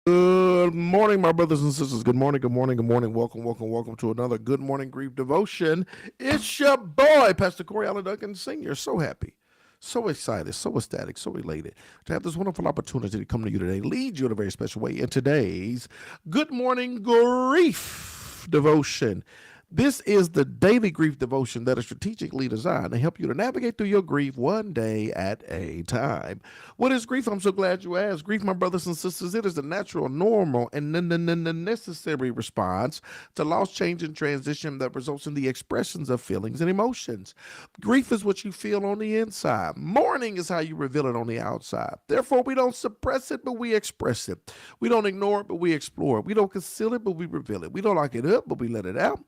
Good morning, my brothers and sisters. Good morning, good morning, good morning. Welcome, welcome, welcome to another Good Morning Grief Devotion. It's your boy, Pastor Corey Allen Duncan Sr. So happy, so excited, so ecstatic, so elated to have this wonderful opportunity to come to you today, lead you in a very special way in today's Good Morning Grief Devotion. This is the daily grief devotion that is strategically designed to help you to navigate through your grief one day at a time. What is grief? I'm so glad you asked. Grief, my brothers and sisters, it is the natural, normal, and necessary response to loss, change, and transition that results in the expressions of feelings and emotions. Grief is what you feel on the inside. Mourning is how you reveal it on the outside. Therefore, we don't suppress it, but we express it. We don't ignore it, but we explore it. We don't conceal it, but we reveal it. We don't lock it up, but we let it out.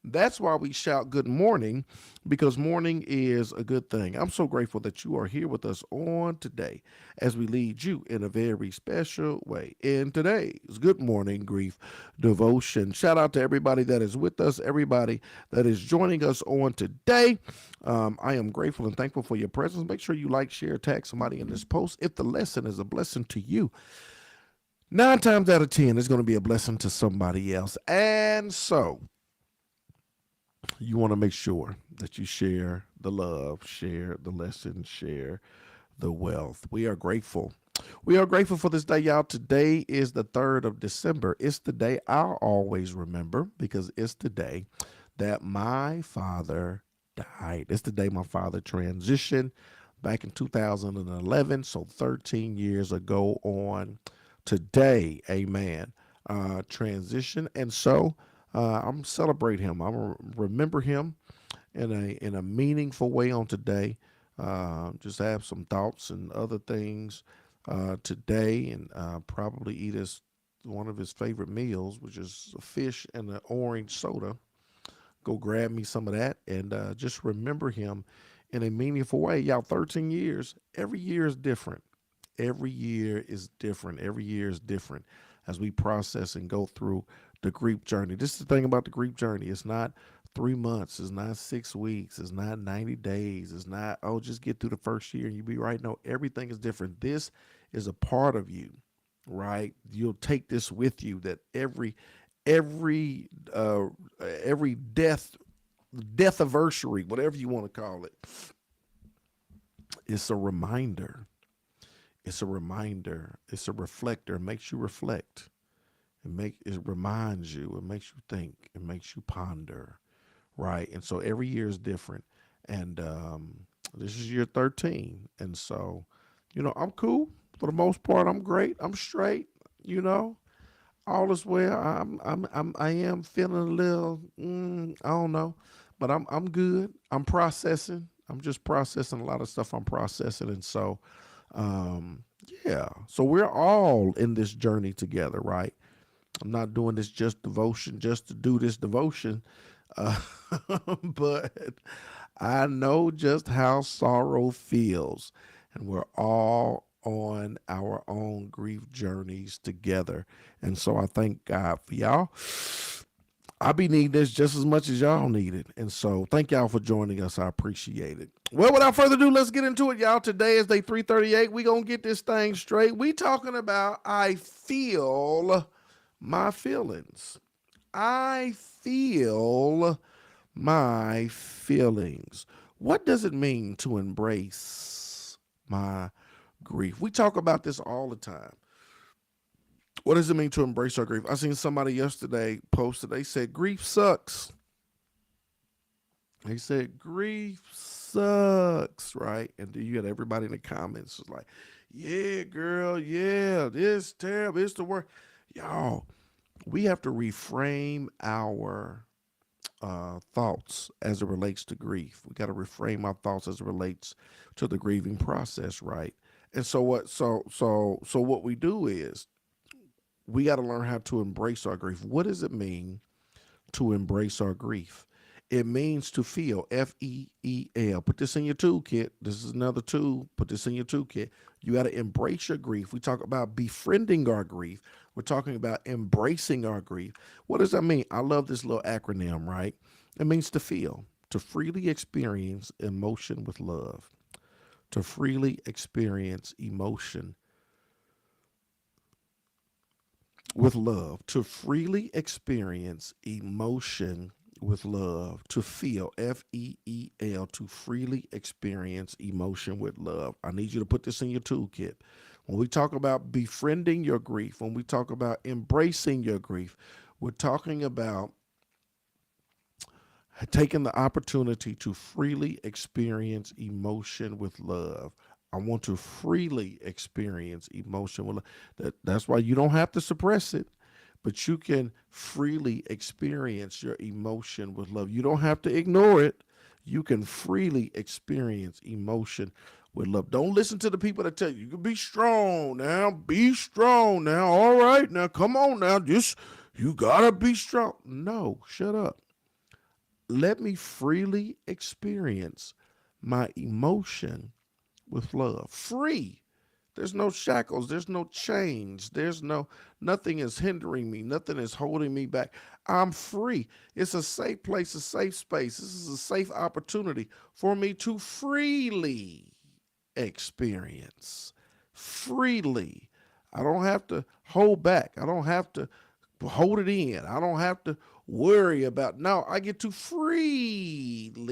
That's why we shout good morning, because morning is a good thing. I'm so grateful that you are here with us on today as we lead you in a very special way in today's Good Morning Grief Devotion. Shout out to everybody that is with us, everybody that is joining us on today. I am grateful and thankful for your presence. Make sure you like, share, tag somebody in this post. If the lesson is a blessing to you, 9 times out of 10, it's going to be a blessing to somebody else. And so, you want to make sure that you share the love, share the lesson, share the wealth. We are grateful. We are grateful for this day, y'all. Today is the 3rd of December. It's the day I'll always remember because it's the day that my father died. It's the day my father transitioned back in 2011, so 13 years ago on today, amen, transition. And so I'm celebrate him. I'm remember him in a meaningful way on today. Just have some thoughts and other things today, and probably eat one of his favorite meals, which is a fish and an orange soda. Go grab me some of that and just remember him in a meaningful way. Y'all, 13 years. Every year is different. Every year is different. Every year is different as we process and go through the grief journey. This is the thing about the grief journey. It's not 3 months. It's not 6 weeks. It's not 90 days. It's not, oh, just get through the first year and you'll be right. No, everything is different. This is a part of you, right? You'll take this with you that every, uh, every death anniversary, whatever you want to call it, it's a reminder. It's a reminder. It's a reflector. It makes you reflect. It reminds you. It makes you think. It makes you ponder, right? And so every year is different. And this is year 13, and so I'm cool for the most part. I'm great. I'm straight. You know, all is well. I am feeling a little. I don't know, but I'm good. I'm processing. I'm just processing a lot of stuff. I'm processing, and so um, yeah. So we're all in this journey together, right? I'm not doing this just devotion just to do this devotion, uh, but I know just how sorrow feels, and we're all on our own grief journeys together. And so I thank God for y'all. I be needing this just as much as y'all need it. And so thank y'all for joining us. I appreciate it. Well, without further ado, let's get into it, y'all. Today is day 338. We gonna get this thing straight. We talking about I feel my feelings. I feel my feelings. What does it mean to embrace my grief? We talk about this all the time. What does it mean to embrace our grief? I seen somebody yesterday posted, they said, grief sucks. They said, grief sucks, right? And then you got everybody in the comments was like, yeah, girl, yeah, this terrible, it's the worst. Y'all, we have to reframe our thoughts as it relates to grief. We got to reframe our thoughts as it relates to the grieving process, right? And so what we do is we got to learn how to embrace our grief. What does it mean to embrace our grief? It means to feel, FEEL. Put this in your toolkit. This is another tool. Put this in your toolkit. You got to embrace your grief. We talk about befriending our grief. We're talking about embracing our grief. What does that mean? I love this little acronym, right? It means to feel, to freely experience emotion with love, to freely experience emotion with love, to freely experience emotion with love, to feel, FEEL, to freely experience emotion with love. I need you to put this in your toolkit. When we talk about befriending your grief, when we talk about embracing your grief, we're talking about taking the opportunity to freely experience emotion with love. I want to freely experience emotion with love. That's why you don't have to suppress it, but you can freely experience your emotion with love. You don't have to ignore it. You can freely experience emotion with love. Don't listen to the people that tell you, you can be strong now, be strong now. All right, now come on now. Just you gotta be strong. No, shut up. Let me freely experience my emotion with love. Free. There's no shackles. There's no chains. Nothing is hindering me. Nothing is holding me back. I'm free. It's a safe place, a safe space. This is a safe opportunity for me to freely experience. Freely. I don't have to hold back. I don't have to hold it in. I don't have to worry about. No, I get to freely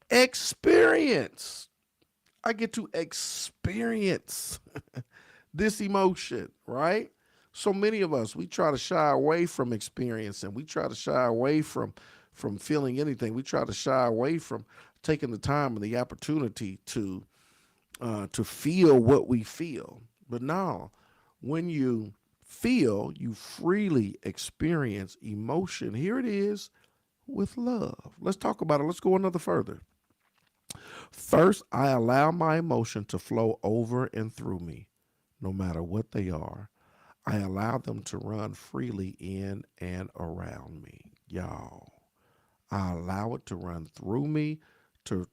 experience. I get to experience this emotion, right? So many of us, we try to shy away from experiencing. We try to shy away from feeling anything. We try to shy away from taking the time and the opportunity to feel what we feel. But now, when you feel, you freely experience emotion. Here it is with love. Let's talk about it. Let's go another further. First, I allow my emotion to flow over and through me, no matter what they are. I allow them to run freely in and around me. Y'all, I allow it to run through me, to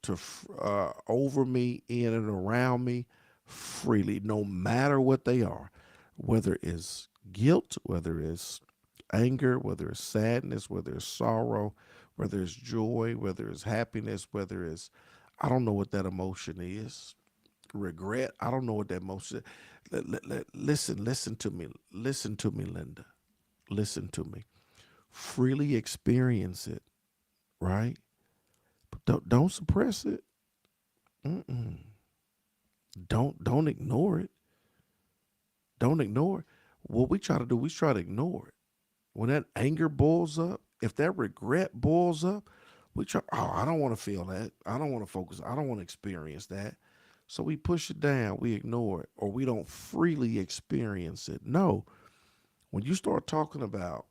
over me, in and around me freely, no matter what they are, whether it's guilt, whether it's anger, whether it's sadness, whether it's sorrow, whether it's joy, whether it's happiness, whether it's, I don't know what that emotion is, regret. I don't know what that emotion is. Listen to me, Linda. Listen to me. Freely experience it, right? But don't suppress it. Mm-mm. Don't ignore it. Don't ignore it. What we try to do, we try to ignore it. When that anger boils up, if that regret boils up, we try, oh, I don't want to feel that. I don't want to focus. I don't want to experience that. So we push it down, we ignore it, or we don't freely experience it. No, when you start talking about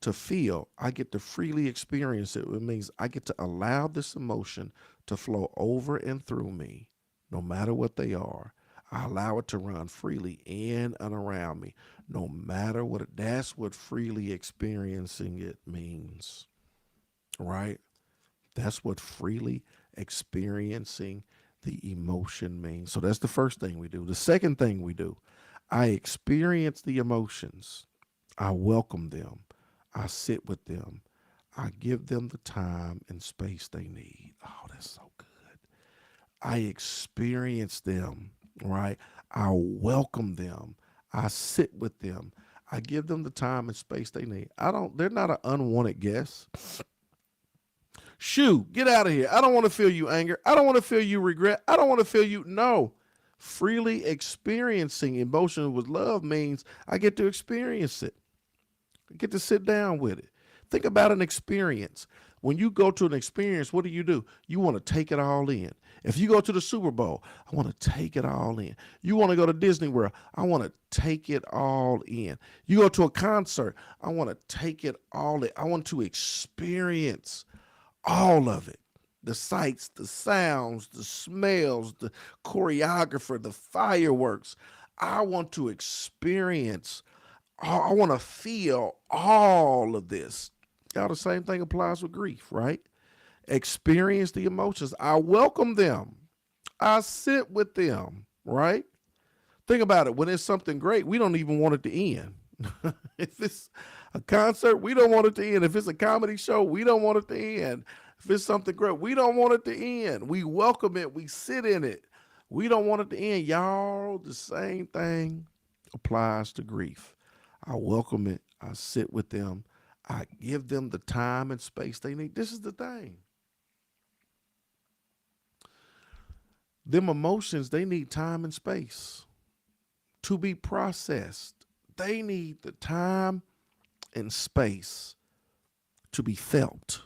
to feel, I get to freely experience it. It means I get to allow this emotion to flow over and through me, no matter what they are. I allow it to run freely in and around me, no matter what it, that's what freely experiencing it means, right? That's what freely experiencing the emotion means. So that's the first thing we do. The second thing we do, I experience the emotions. I welcome them. I sit with them. I give them the time and space they need. Oh, that's so good. I experience them, right? I welcome them. I sit with them. I give them the time and space they need. They're not an unwanted guest. Shoo, get out of here. I don't want to feel you anger. I don't want to feel you regret. I don't want to feel you. No. Freely experiencing emotion with love means I get to experience it. I get to sit down with it. Think about an experience. When you go to an experience, what do? You want to take it all in. If you go to the Super Bowl, I want to take it all in. You want to go to Disney World, I want to take it all in. You go to a concert, I want to take it all in. I want to experience all of it. The sights, the sounds, the smells, the choreographer, the fireworks. I want to experience, I want to feel all of this. Y'all, the same thing applies with grief, right? Experience the emotions. I welcome them. I sit with them, right? Think about it. When it's something great, we don't even want it to end. If it's a concert, we don't want it to end. If it's a comedy show, we don't want it to end. If it's something great, we don't want it to end. We welcome it. We sit in it. We don't want it to end. Y'all, the same thing applies to grief. I welcome it. I sit with them. I give them the time and space they need. This is the thing. Them emotions, they need time and space to be processed. They need the time and space to be felt,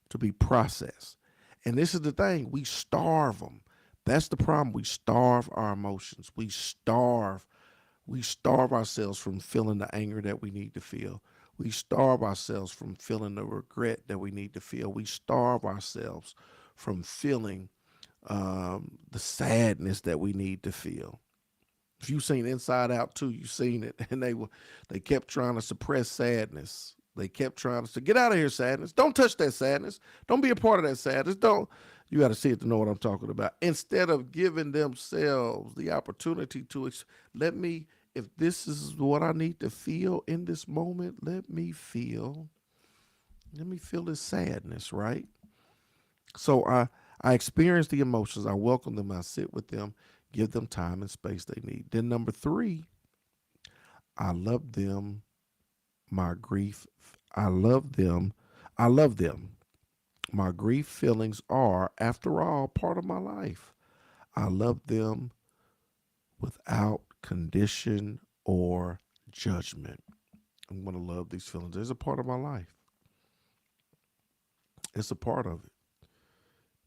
to be processed. And this is the thing, we starve them. That's the problem. We starve our emotions. We starve ourselves from feeling the anger that we need to feel. We starve ourselves from feeling the regret that we need to feel. We starve ourselves from feeling the sadness that we need to feel. If you've seen Inside Out too, you've seen it, and they kept trying to suppress sadness. They kept trying to say, "Get out of here, sadness! Don't touch that sadness! Don't be a part of that sadness! Don't." You got to see it to know what I'm talking about. Instead of giving themselves the opportunity to let me, if this is what I need to feel in this moment, let me feel this sadness, right? So I experience the emotions. I welcome them. I sit with them, give them time and space they need. Then number three, I love them. My grief. I love them. I love them. My grief feelings are, after all, part of my life. I love them without condition or judgment. I'm going to love these feelings. It's a part of my life. It's a part of it.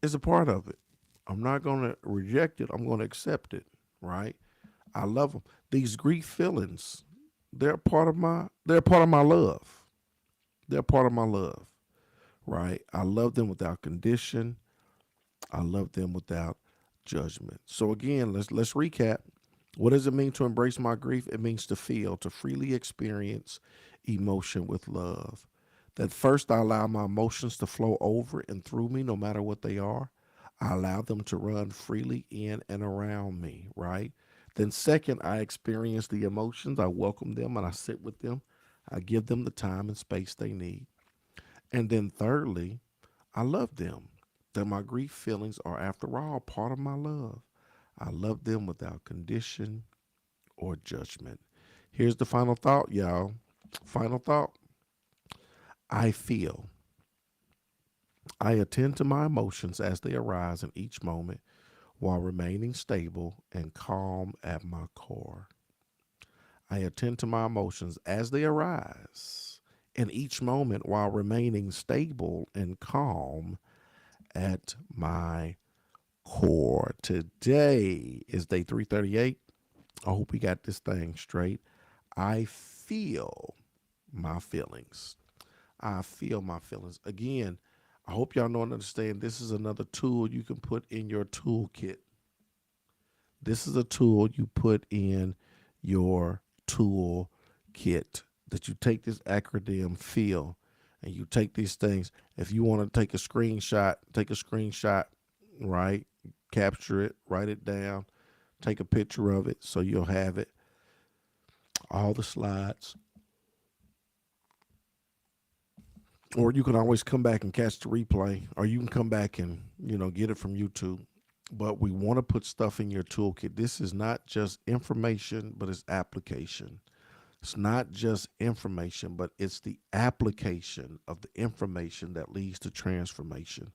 It's a part of it. I'm not going to reject it. I'm going to accept it, right? I love them. These grief feelings, they're part of my love. They're part of my love, right? I love them without condition. I love them without judgment. So again, let's recap. What does it mean to embrace my grief? It means to feel, to freely experience emotion with love. That first, I allow my emotions to flow over and through me, no matter what they are. I allow them to run freely in and around me, right? Then, second, I experience the emotions. I welcome them and I sit with them. I give them the time and space they need. And then, thirdly, I love them. That my grief feelings are, after all, part of my love. I love them without condition or judgment. Here's the final thought, y'all. Final thought. I feel. I attend to my emotions as they arise in each moment while remaining stable and calm at my core. I attend to my emotions as they arise in each moment while remaining stable and calm at my core. Today is day 338. I hope we got this thing straight. I feel my feelings. I feel my feelings. Again, I hope y'all know and understand this is another tool you can put in your toolkit. This is a tool you put in your tool kit that you take this acronym feel and you take these things. If you want to take a screenshot, right? Capture it, write it down, take a picture of it so you'll have it, all the slides. Or you can always come back and catch the replay, or you can come back and, get it from YouTube. But we want to put stuff in your toolkit. This is not just information, but it's application. It's not just information, but it's the application of the information that leads to transformation.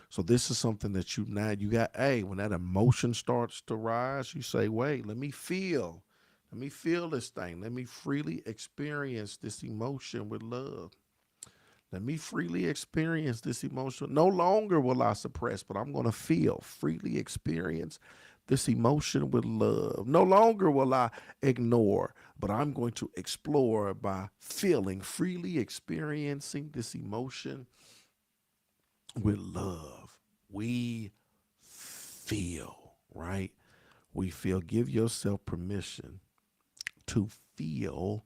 So this is something that you got, hey, when that emotion starts to rise, you say, wait, let me feel. Let me feel this thing. Let me freely experience this emotion with love. Let me freely experience this emotion. No longer will I suppress, but I'm going to feel, freely experience this emotion with love. No longer will I ignore, but I'm going to explore by feeling, freely experiencing this emotion with love. We feel, right? We feel. Give yourself permission to feel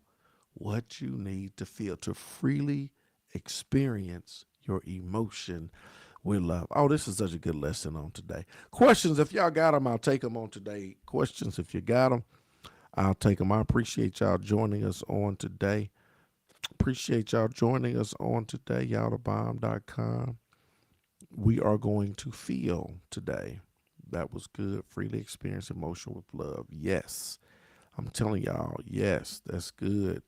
what you need to feel, to freely experience your emotion with love. Oh, this is such a good lesson on today. Questions, if y'all got them, I'll take them on today. Questions, if you got them, I'll take them. I appreciate y'all joining us on today. Appreciate y'all joining us on today, y'allthebomb.com. We are going to feel today. That was good. Freely experience emotion with love. Yes. I'm telling y'all, yes, that's good.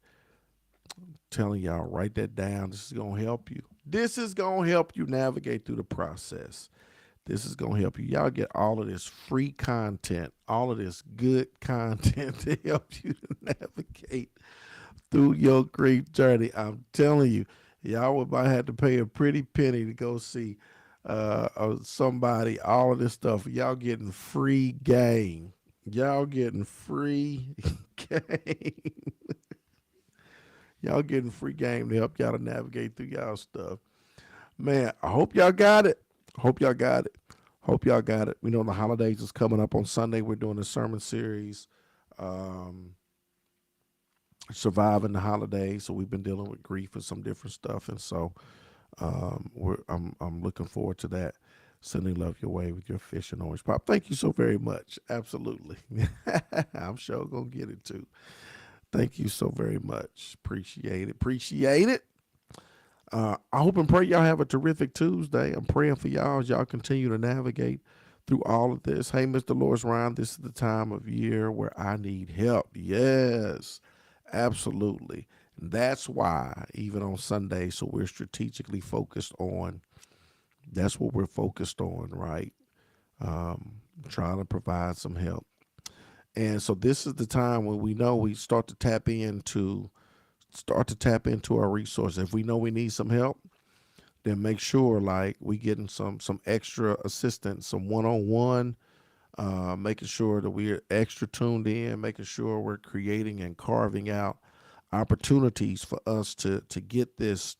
Telling y'all, write that down. This is going to help you. This is going to help you navigate through the process. This is going to help you. Y'all get all of this free content, all of this good content to help you to navigate through your grief journey. I'm telling you, y'all would might have to pay a pretty penny to go see somebody, all of this stuff. Y'all getting free game. Y'all getting free game. Y'all getting free game to help y'all to navigate through y'all stuff. Man, I hope y'all got it. Hope y'all got it. Hope y'all got it. We know the holidays is coming up on Sunday. We're doing a sermon series, um, surviving the holidays. So we've been dealing with grief and some different stuff, and so I'm looking forward to that. Sending love your way with your fish and orange pop. Thank you so very much. Absolutely, I'm sure gonna get it too. Thank you so very much. Appreciate it. Appreciate it. I hope and pray y'all have a terrific Tuesday. I'm praying for y'all as y'all continue to navigate through all of this. Hey, Mr. Lois Ryan, this is the time of year where I need help. Yes, absolutely. And that's why, even on Sunday, so we're strategically focused on, that's what we're focused on, right? Trying to provide some help. And so this is the time when we know we start to tap into our resources. If we know we need some help, then make sure like we getting some extra assistance, some one-on-one, making sure that we're extra tuned in, making sure we're creating and carving out opportunities for us to get this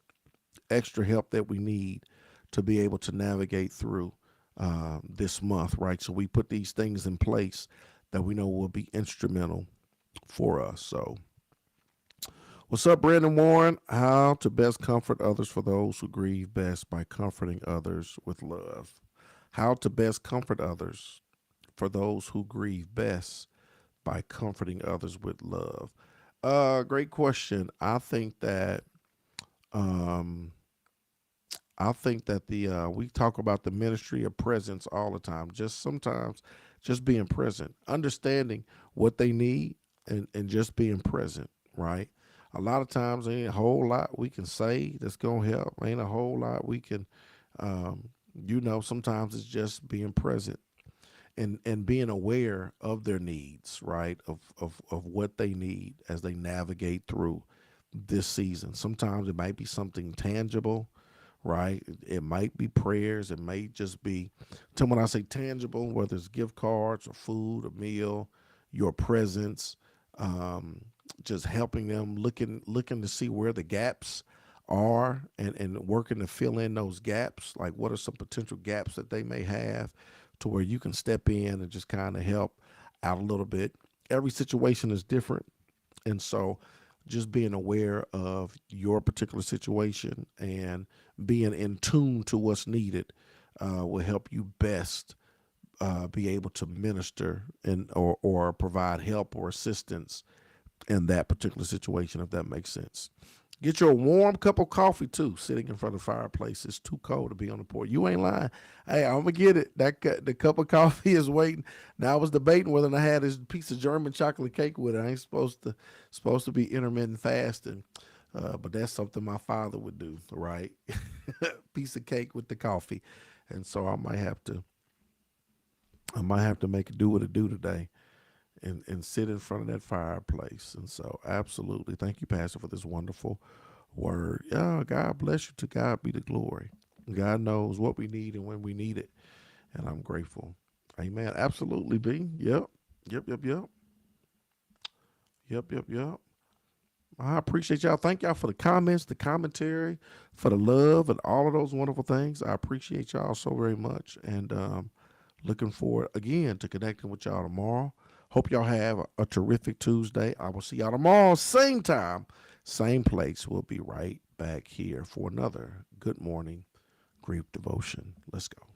extra help that we need to be able to navigate through this month, right? So we put these things in place that we know will be instrumental for us. So what's up, Brandon Warren? How to best comfort others for those who grieve best by comforting others with love. How to best comfort others for those who grieve best by comforting others with love. Great question. Um, I think that the we talk about the ministry of presence all the time. Just sometimes, just being present, understanding what they need, and just being present. Right. A lot of times, ain't a whole lot we can say that's gonna help. Ain't a whole lot we can, um, Sometimes it's just being present and being aware of their needs. Right. Of what they need as they navigate through this season. Sometimes it might be something tangible, right? It might be prayers. It may just be, when I say tangible, whether it's gift cards or food, a meal, your presence, um, just helping them, looking to see where the gaps are, and working to fill in those gaps. Like, what are some potential gaps that they may have, to where you can step in and just kind of help out a little bit. Every situation is different, and so just being aware of your particular situation and being in tune to what's needed will help you best be able to minister or provide help or assistance in that particular situation, if that makes sense. Get your warm cup of coffee too, sitting in front of the fireplace. It's too cold to be on the porch. You ain't lying. Hey, I'm gonna get it. The cup of coffee is waiting. Now I was debating whether I had this piece of German chocolate cake with it. I ain't supposed to be intermittent fasting, but that's something my father would do, right? Piece of cake with the coffee, and so I might have to make it do what it do today, and sit in front of that fireplace. And so, absolutely, thank you, Pastor, for this wonderful word. Yeah, God bless you. To God be the glory. God knows what we need and when we need it, and I'm grateful. Amen. Absolutely, B. Yep. Yep. Yep. Yep. Yep. Yep. Yep. I appreciate y'all. Thank y'all for the comments, the commentary, for the love, and all of those wonderful things. I appreciate y'all so very much, and looking forward again to connecting with y'all tomorrow. Hope y'all have a terrific Tuesday. I will see y'all tomorrow, same time, same place. We'll be right back here for another Good Morning Grief Devotion. Let's go.